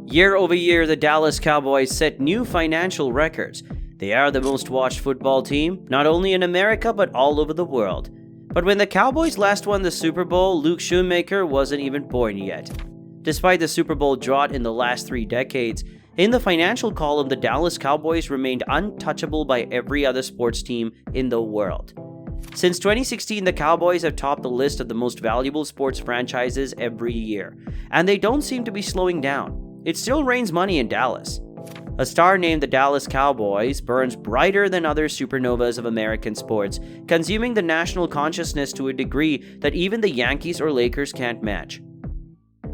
Year over year, the Dallas Cowboys set new financial records. They are the most watched football team, not only in America but all over the world. But when the Cowboys last won the Super Bowl, Luke Shoemaker wasn't even born yet. Despite the Super Bowl drought in the last 3 decades, in the financial column, the Dallas Cowboys remained untouchable by every other sports team in the world. Since 2016, the Cowboys have topped the list of the most valuable sports franchises every year, and they don't seem to be slowing down. It still rains money in Dallas. A star named the Dallas Cowboys burns brighter than other supernovas of American sports, consuming the national consciousness to a degree that even the Yankees or Lakers can't match.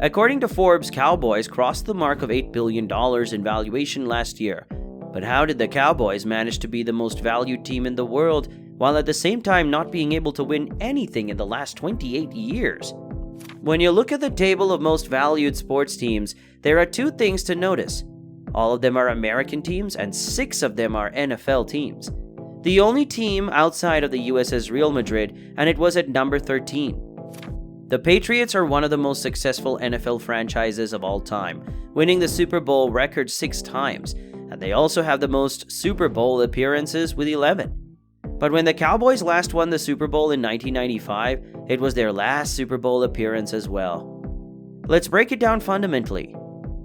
According to Forbes, Cowboys crossed the mark of $8 billion in valuation last year. But how did the Cowboys manage to be the most valued team in the world, while at the same time not being able to win anything in the last 28 years? When you look at the table of most valued sports teams, there are 2 things to notice. All of them are American teams, and 6 of them are NFL teams. The only team outside of the US is Real Madrid, and it was at number 13. The Patriots are one of the most successful NFL franchises of all time, winning the Super Bowl record 6 times, and they also have the most Super Bowl appearances with 11. But when the Cowboys last won the Super Bowl in 1995, it was their last Super Bowl appearance as well. Let's break it down fundamentally.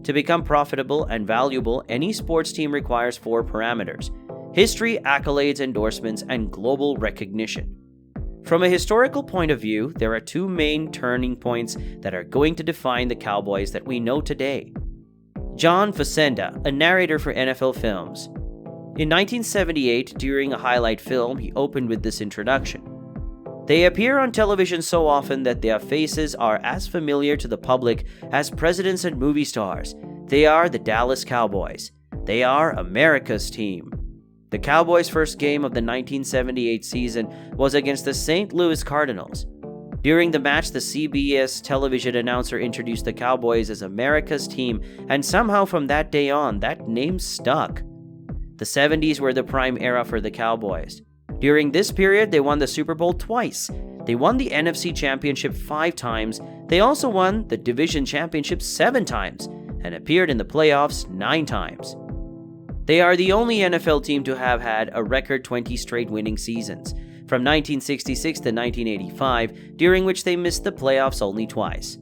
To become profitable and valuable, any sports team requires 4 parameters: history, accolades, endorsements, and global recognition. From a historical point of view, there are 2 main turning points that are going to define the Cowboys that we know today. John Facenda, a narrator for NFL Films. In 1978, during a highlight film, he opened with this introduction. They appear on television so often that their faces are as familiar to the public as presidents and movie stars. They are the Dallas Cowboys. They are America's team. The Cowboys' first game of the 1978 season was against the St. Louis Cardinals. During the match, the CBS television announcer introduced the Cowboys as America's team, and somehow from that day on, that name stuck. The 70s were the prime era for the Cowboys. During this period, they won the Super Bowl twice. They won the NFC Championship 5 times. They also won the Division Championship 7 times and appeared in the playoffs 9 times. They are the only NFL team to have had a record 20 straight winning seasons, from 1966 to 1985, during which they missed the playoffs only twice.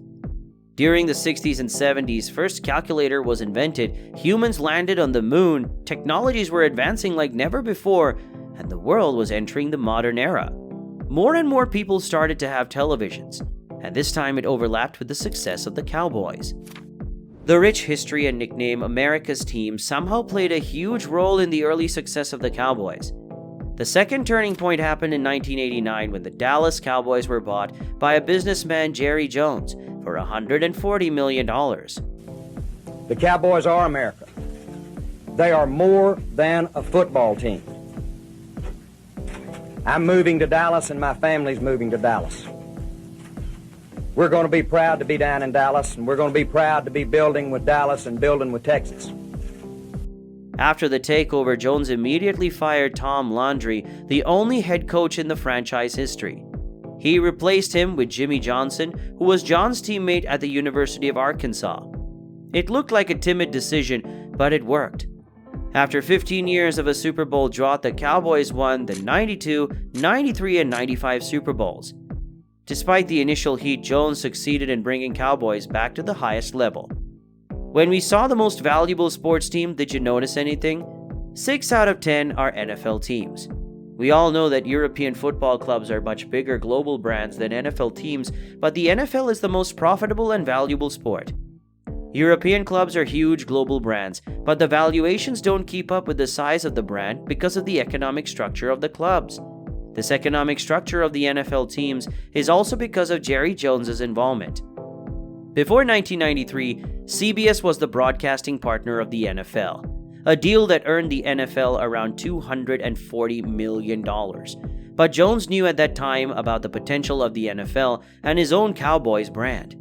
During the 60s and 70s, first calculator was invented, humans landed on the moon, technologies were advancing like never before, and the world was entering the modern era. More and more people started to have televisions, and this time it overlapped with the success of the Cowboys. The rich history and nickname America's team somehow played a huge role in the early success of the Cowboys. The second turning point happened in 1989 when the Dallas Cowboys were bought by a businessman, Jerry Jones, for $140 million. The Cowboys are America. They are more than a football team. I'm moving to Dallas and my family's moving to Dallas. We're going to be proud to be down in Dallas, and we're going to be proud to be building with Dallas and building with Texas. After the takeover, Jones immediately fired Tom Landry, the only head coach in the franchise history. He replaced him with Jimmy Johnson, who was John's teammate at the University of Arkansas. It looked like a timid decision, but it worked. After 15 years of a Super Bowl drought, the Cowboys won the 92, 93, and 95 Super Bowls. Despite the initial heat, Jones succeeded in bringing Cowboys back to the highest level. When we saw the most valuable sports team, did you notice anything? 6 out of 10 are NFL teams. We all know that European football clubs are much bigger global brands than NFL teams, but the NFL is the most profitable and valuable sport. European clubs are huge global brands, but the valuations don't keep up with the size of the brand because of the economic structure of the clubs. This economic structure of the NFL teams is also because of Jerry Jones's involvement. Before 1993, CBS was the broadcasting partner of the NFL, a deal that earned the NFL around $240 million. But Jones knew at that time about the potential of the NFL and his own Cowboys brand.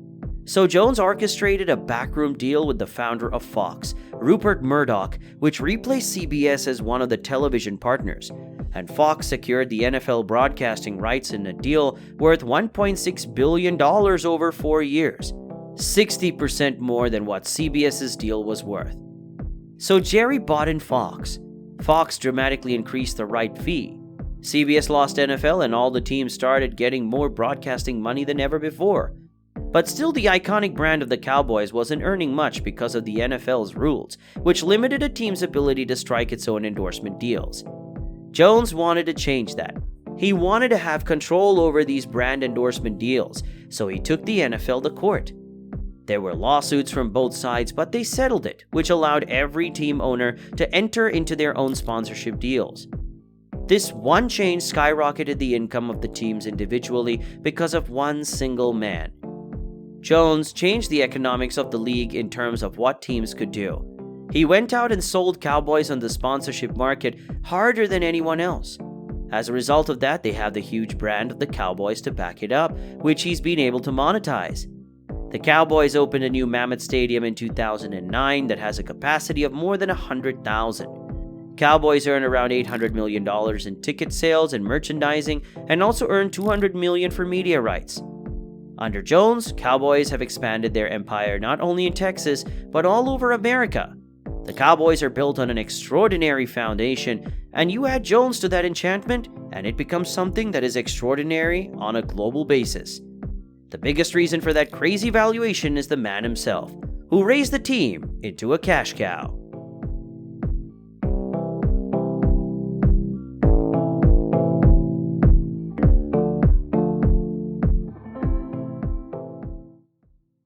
So Jones orchestrated a backroom deal with the founder of Fox, Rupert Murdoch, which replaced CBS as one of the television partners. And Fox secured the NFL broadcasting rights in a deal worth $1.6 billion over 4 years. 60% more than what CBS's deal was worth. So Jerry bought in Fox. Fox dramatically increased the right fee. CBS lost NFL and all the teams started getting more broadcasting money than ever before. But still, the iconic brand of the Cowboys wasn't earning much because of the NFL's rules, which limited a team's ability to strike its own endorsement deals. Jones wanted to change that. He wanted to have control over these brand endorsement deals, so he took the NFL to court. There were lawsuits from both sides, but they settled it, which allowed every team owner to enter into their own sponsorship deals. This one change skyrocketed the income of the teams individually because of one single man. Jones changed the economics of the league in terms of what teams could do. He went out and sold Cowboys on the sponsorship market harder than anyone else. As a result of that, they have the huge brand of the Cowboys to back it up, which he's been able to monetize. The Cowboys opened a new Mammoth Stadium in 2009 that has a capacity of more than 100,000. Cowboys earn around $800 million in ticket sales and merchandising, and also earn $200 million for media rights. Under Jones, Cowboys have expanded their empire not only in Texas, but all over America. The Cowboys are built on an extraordinary foundation, and you add Jones to that enchantment, and it becomes something that is extraordinary on a global basis. The biggest reason for that crazy valuation is the man himself, who raised the team into a cash cow.